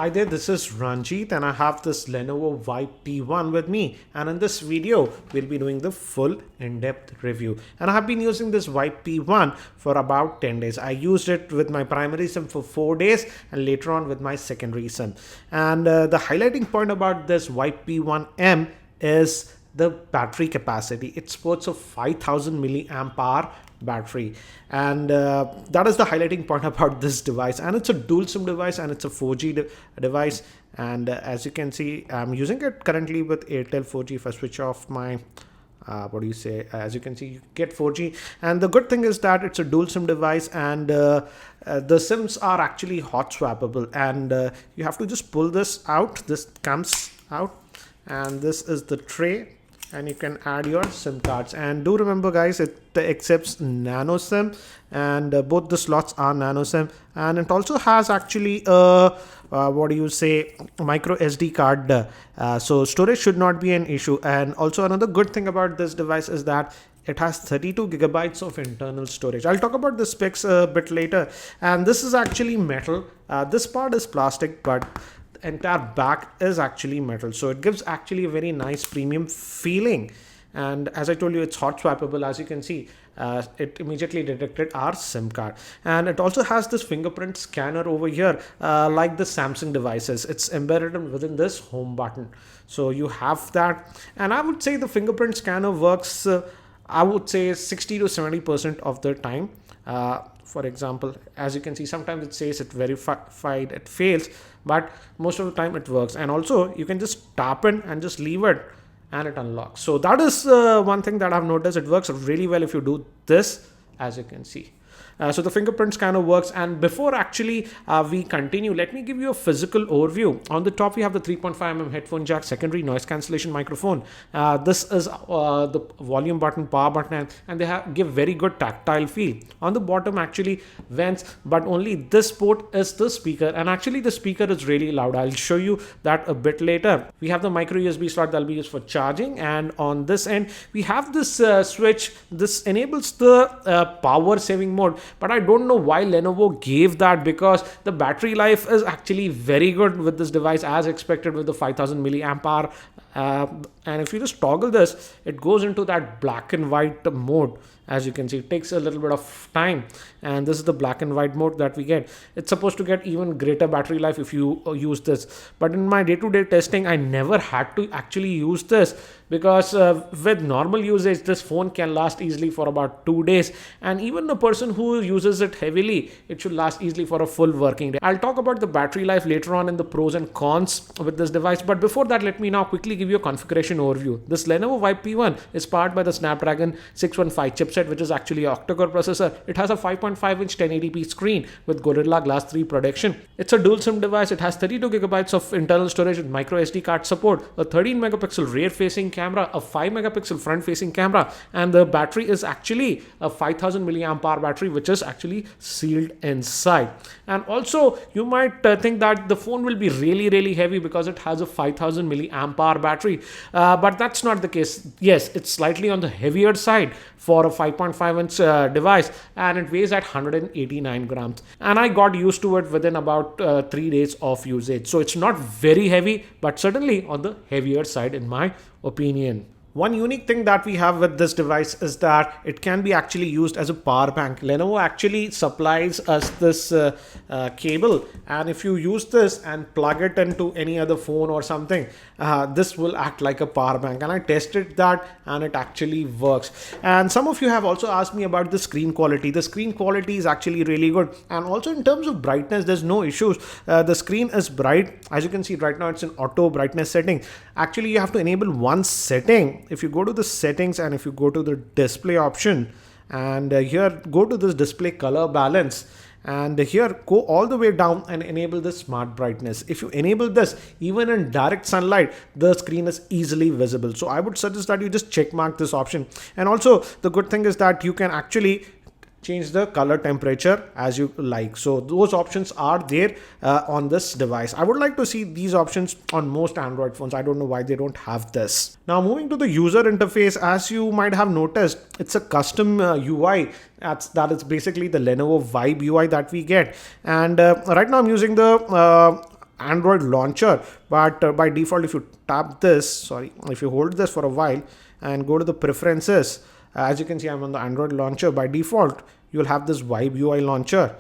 Hi there, this is Ranjit and I have this Lenovo Vibe P1 with me, and in this video we'll be doing the full in-depth review. And I have been using this Vibe P1 for about 10 days. I used it with my primary SIM for 4 days and later on with my secondary SIM. And the highlighting point about this Vibe P1M is the battery capacity. It sports a 5000 milliamp hour battery, and that is the highlighting point about this device. And it's a dual SIM device and it's a 4G device, and as you can see, I'm using it currently with Airtel 4G. If I switch off my as you can see, you get 4G. And the good thing is that it's a dual SIM device, and the SIMs are actually hot swappable, and you have to just pull this out. This comes out, and this is the tray, and you can add your SIM cards. And do remember guys, it accepts nano SIM, and both the slots are nano SIM, and it also has actually a micro SD card, so storage should not be an issue. And also another good thing about this device is that it has 32 gigabytes of internal storage. I'll talk about the specs a bit later. And this is actually metal. This part is plastic, but entire back is actually metal, so it gives actually a very nice premium feeling. And as I told you, it's hot swappable. As you can see, it immediately detected our SIM card, and it also has this fingerprint scanner over here, like the Samsung devices. It's embedded within this home button, so you have that. And I would say the fingerprint scanner works I would say 60 to 70% of the time. For example, as you can see, sometimes it says it verified, it fails, but most of the time it works. And also you can just tap in and just leave it and it unlocks. So that is one thing that I've noticed. It works really well if you do this, as you can see. So the fingerprint scanner works. And before actually we continue, let me give you a physical overview. On the top we have the 3.5mm headphone jack, secondary noise cancellation microphone. This is the volume button, power button, and they give very good tactile feel. On the bottom actually vents, but only this port is the speaker, and actually the speaker is really loud. I'll show you that a bit later. We have the micro USB slot that will be used for charging, and on this end we have this switch. This enables the power saving mode, but I don't know why Lenovo gave that, because the battery life is actually very good with this device, as expected with the 5000 milliamp hour. And if you just toggle this, it goes into that black and white mode. As you can see, it takes a little bit of time, and this is the black and white mode that we get. It's supposed to get even greater battery life if you use this, but in my day-to-day testing I never had to actually use this, because with normal usage this phone can last easily for about 2 days, and even a person who uses it heavily, it should last easily for a full working day. I'll talk about the battery life later on in the pros and cons with this device, but before that let me now quickly give you a configuration overview. This Lenovo Vibe P1 is powered by the Snapdragon 615 chipset, which is actually an octa-core processor. It has a 5.5-inch 1080p screen with Gorilla Glass 3 protection. It's a dual SIM device. It has 32 gigabytes of internal storage with micro SD card support, a 13 megapixel rear facing camera, a 5 megapixel front facing camera, and the battery is actually a 5000 milliamp hour battery, which is actually sealed inside. And also you might think that the phone will be really heavy because it has a 5000 milliamp hour battery, but that's not the case. Yes, it's slightly on the heavier side for a 5.5-inch device, and it weighs at 189 grams, and I got used to it within about 3 days of usage. So it's not very heavy, but certainly on the heavier side in my opinion. One unique thing that we have with this device is that it can be actually used as a power bank. Lenovo actually supplies us this cable, and if you use this and plug it into any other phone or something, this will act like a power bank, and I tested that and it actually works. And some of you have also asked me about the screen quality. The screen quality is actually really good, and also in terms of brightness there's no issues. The screen is bright. As you can see right now, it's in auto brightness setting. Actually you have to enable one setting. If you go to the settings and if you go to the display option, and here go to this display color balance, and here go all the way down and enable the smart brightness. If you enable this, even in direct sunlight the screen is easily visible. So I would suggest that you just check mark this option. And also the good thing is that you can actually change the color temperature as you like. So those options are there on this device. I would like to see these options on most Android phones. I don't know why they don't have this. Now moving to the user interface, as you might have noticed, it's a custom UI. That is basically the Lenovo Vibe UI that we get. And right now I'm using the Android launcher, but by default, if you tap this, if you hold this for a while and go to the preferences, as you can see, I'm on the Android launcher. By default, you'll have this Vibe UI launcher.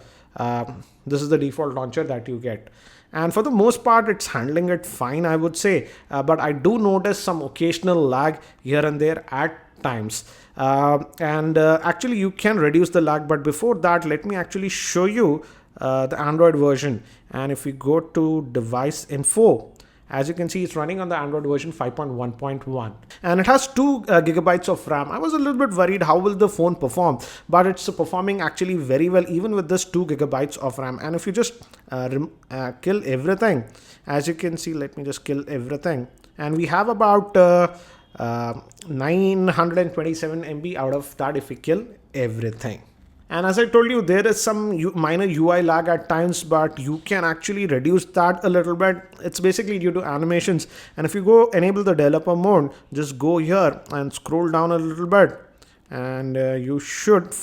This is the default launcher that you get. And for the most part, it's handling it fine, I would say. But I do notice some occasional lag here and there at times. Actually, you can reduce the lag. But before that, let me actually show you the Android version. And if we go to device info, as you can see, it's running on the Android version 5.1.1 and it has 2 gigabytes of RAM. I was a little bit worried how will the phone perform, but it's performing actually very well even with this 2 gigabytes of RAM. And if you just kill everything, as you can see, let me just kill everything. And we have about 927 MB out of that if we kill everything. And as I told you, there is some minor UI lag at times, but you can actually reduce that a little bit. It's basically due to animations. And if you go enable the developer mode, just go here and scroll down a little bit. And you should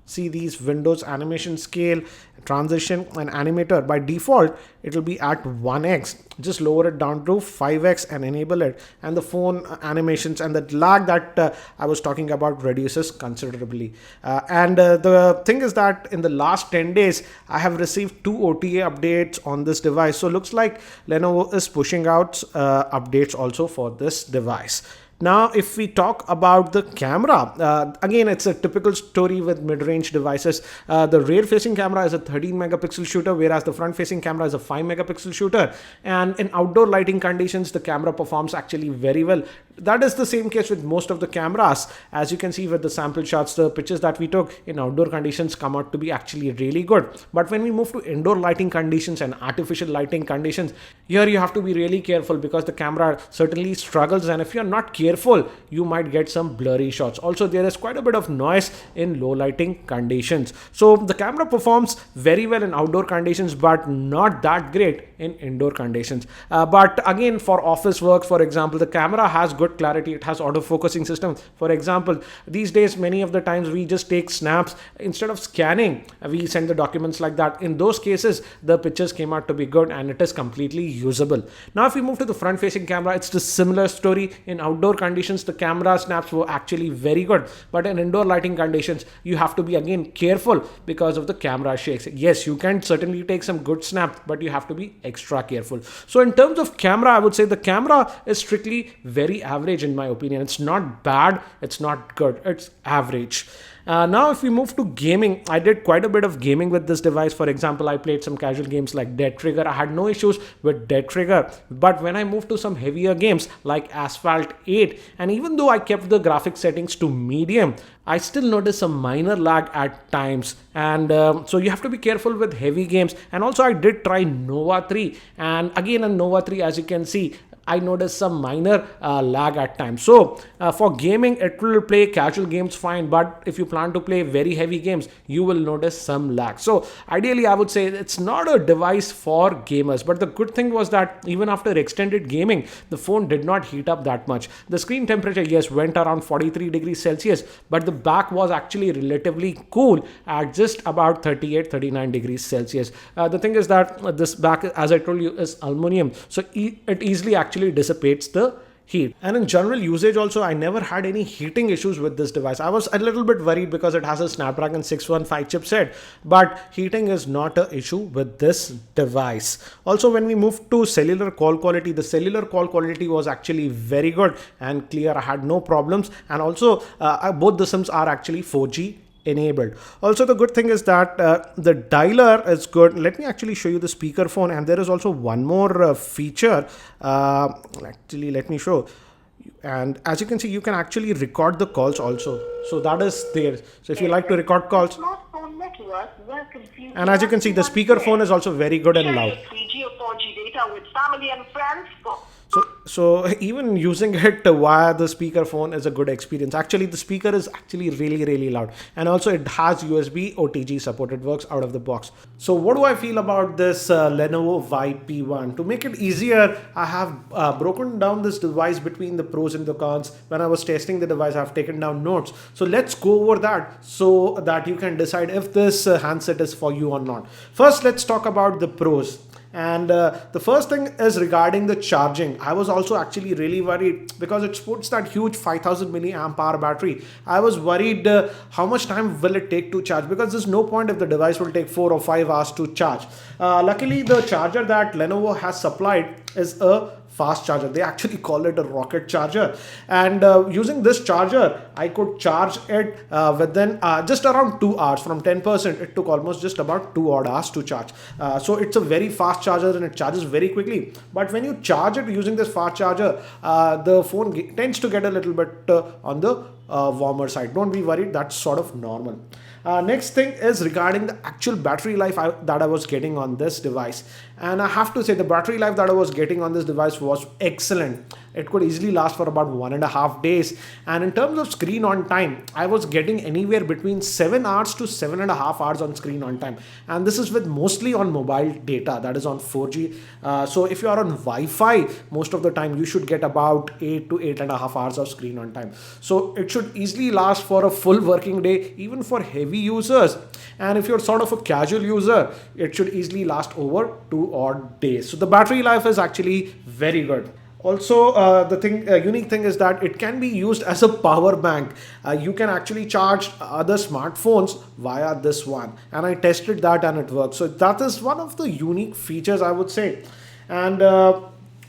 see these windows, animation scale, transition and animator. By default, it will be at 1x. Just lower it down to 5x and enable it. And the phone animations and the lag that I was talking about reduces considerably. The thing is that in the last 10 days, I have received 2 OTA updates on this device. So looks like Lenovo is pushing out updates also for this device. Now, if we talk about the camera, again, it's a typical story with mid-range devices. The rear-facing camera is a 13 megapixel shooter, whereas the front-facing camera is a 5 megapixel shooter. And in outdoor lighting conditions, the camera performs actually very well. That is the same case with most of the cameras. As you can see with the sample shots, the pictures that we took in outdoor conditions come out to be actually really good. But when we move to indoor lighting conditions and artificial lighting conditions, here you have to be really careful because the camera certainly struggles. And if you're not careful, you might get some blurry shots. Also, there is quite a bit of noise in low lighting conditions. So the camera performs very well in outdoor conditions, but not that great in indoor conditions. But again, for office work, for example, the camera has good clarity. It has autofocusing system. For example, these days, many of the times we just take snaps instead of scanning. We send the documents like that. In those cases, the pictures came out to be good and it is completely usable. Now, if we move to the front-facing camera, it's the similar story. In outdoor conditions, the camera snaps were actually very good. But in indoor lighting conditions, you have to be again careful because of the camera shakes. Yes, you can certainly take some good snaps, but you have to be extra careful. So in terms of camera, I would say the camera is strictly very average in my opinion. It's not bad, it's not good, it's average. Now if we move to gaming, I did quite a bit of gaming with this device. For example, I played some casual games like Dead Trigger. I had no issues with Dead Trigger, but when I moved to some heavier games like Asphalt 8, and even though I kept the graphics settings to medium, I still noticed some minor lag at times. And so you have to be careful with heavy games. And also I did try Nova 3, and again on Nova 3, as you can see, I noticed some minor lag at times. So for gaming, it will play casual games fine, but if you plan to play very heavy games, you will notice some lag. So ideally, I would say it's not a device for gamers. But the good thing was that even after extended gaming, the phone did not heat up that much. The screen temperature, yes, went around 43 degrees Celsius, but the back was actually relatively cool at just about 38-39 degrees Celsius. The thing is that this back, as I told you, is aluminum, so it easily actually dissipates the heat. And in general usage also, I never had any heating issues with this device. I was a little bit worried because it has a Snapdragon 615 chipset, but heating is not an issue with this device. Also, when we moved to cellular call quality, the cellular call quality was actually very good and clear. I had no problems. And also both the SIMs are actually 4G enabled. Also, the good thing is that the dialer is good. Let me actually show you the speakerphone, and there is also one more feature. Actually, let me show. And as you can see, you can actually record the calls also. So that is there. So if you like to record calls, and as you can see, the speakerphone is also very good and loud. 3G or 4G data with family and friends. So even using it via the speakerphone is a good experience. Actually, the speaker is actually really, really loud. And also it has USB OTG support. It works out of the box. So what do I feel about this Lenovo Vibe P1? To make it easier, I have broken down this device between the pros and the cons. When I was testing the device, I've taken down notes. So let's go over that so that you can decide if this handset is for you or not. First, let's talk about the pros. And the first thing is regarding the charging. I was also actually really worried because it puts that huge 5000 milliamp hour battery. I was worried how much time will it take to charge, because there's no point if the device will take 4 or 5 hours to charge. Luckily, the charger that Lenovo has supplied is a fast charger. They actually call it a rocket charger, and using this charger I could charge it within just around 2 hours. From 10% it took almost just about 2 odd hours to charge. So it's a very fast charger and it charges very quickly. But when you charge it using this fast charger, the phone tends to get a little bit on the warmer side. Don't be worried, that's sort of normal. Next thing is regarding the actual battery life that I was getting on this device. And I have to say the battery life that I was getting on this device was excellent. It could easily last for about 1.5 days. And in terms of screen on time, I was getting anywhere between 7 hours to 7.5 hours on screen on time. And this is with mostly on mobile data, that is on 4G. So if you are on Wi-Fi, most of the time you should get about 8 to 8.5 hours of screen on time. So it should easily last for a full working day, even for heavy users. And if you're sort of a casual user, it should easily last over 2 odd days. So the battery life is actually very good. Also, the unique thing is that it can be used as a power bank. You can actually charge other smartphones via this one, and I tested that and it works. So that is one of the unique features, I would say. And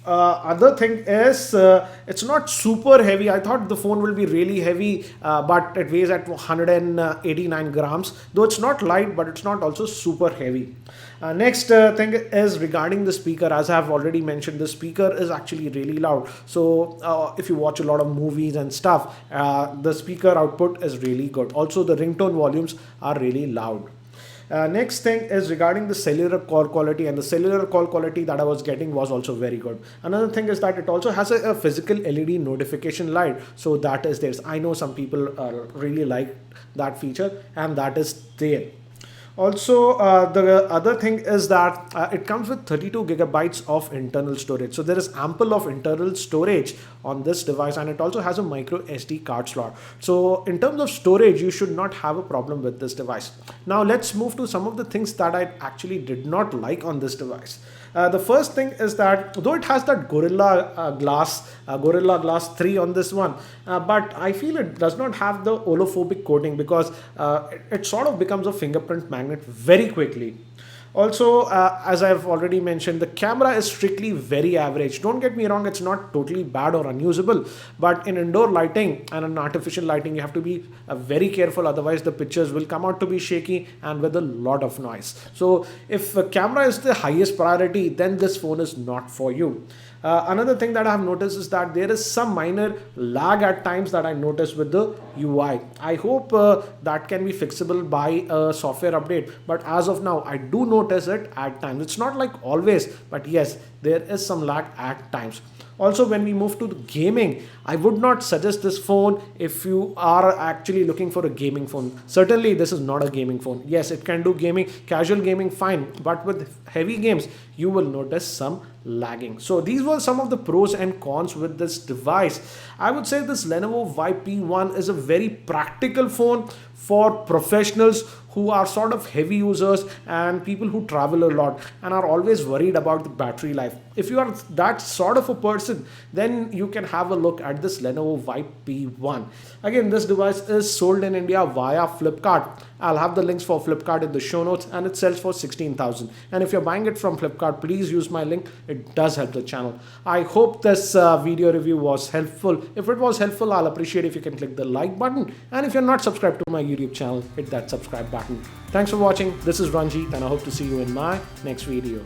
other thing is it's not super heavy. I thought the phone will be really heavy, but it weighs at 189 grams, though it's not light, but it's not also super heavy. Next thing is regarding the speaker. As I have already mentioned, the speaker is actually really loud. So if you watch a lot of movies and stuff, the speaker output is really good. Also, the ringtone volumes are really loud. Next thing is regarding the cellular call quality, and the cellular call quality that I was getting was also very good. Another thing is that it also has a physical LED notification light, so that is there. I know some people really like that feature, and that is there. Also, the other thing is that it comes with 32 gigabytes of internal storage. So there is ample of internal storage on this device, and it also has a micro SD card slot. So in terms of storage, you should not have a problem with this device. Now let's move to some of the things that I actually did not like on this device. The first thing is that though it has that Gorilla Glass 3 on this one, but I feel it does not have the olophobic coating, because it sort of becomes a fingerprint magnet very quickly. Also, as I've already mentioned, the camera is strictly very average. Don't get me wrong, it's not totally bad or unusable, but in indoor lighting and in artificial lighting, you have to be very careful. Otherwise, the pictures will come out to be shaky and with a lot of noise. So if the camera is the highest priority, then this phone is not for you. Another thing that I have noticed is that there is some minor lag at times that I noticed with the UI. I hope that can be fixable by a software update, but as of now, I do notice it at times. It's not like always, but yes, there is some lag at times. Also, when we move to the gaming, I would not suggest this phone if you are actually looking for a gaming phone. Certainly, this is not a gaming phone. Yes, it can do gaming, casual gaming, fine. But with heavy games, you will notice some lagging. So these were some of the pros and cons with this device. I would say this Lenovo Vibe P1 is a very practical phone for professionals who are sort of heavy users and people who travel a lot and are always worried about the battery life. If you are that sort of a person, then you can have a look at this Lenovo Vibe P1. Again, this device is sold in India via Flipkart. I'll have the links for Flipkart in the show notes, and it sells for 16,000. And if you're buying it from Flipkart, please use my link. It does help the channel. I hope this video review was helpful. If it was helpful, I'll appreciate if you can click the like button. And if you're not subscribed to my YouTube channel, hit that subscribe button. Thanks for watching. This is Ranjit, and I hope to see you in my next video.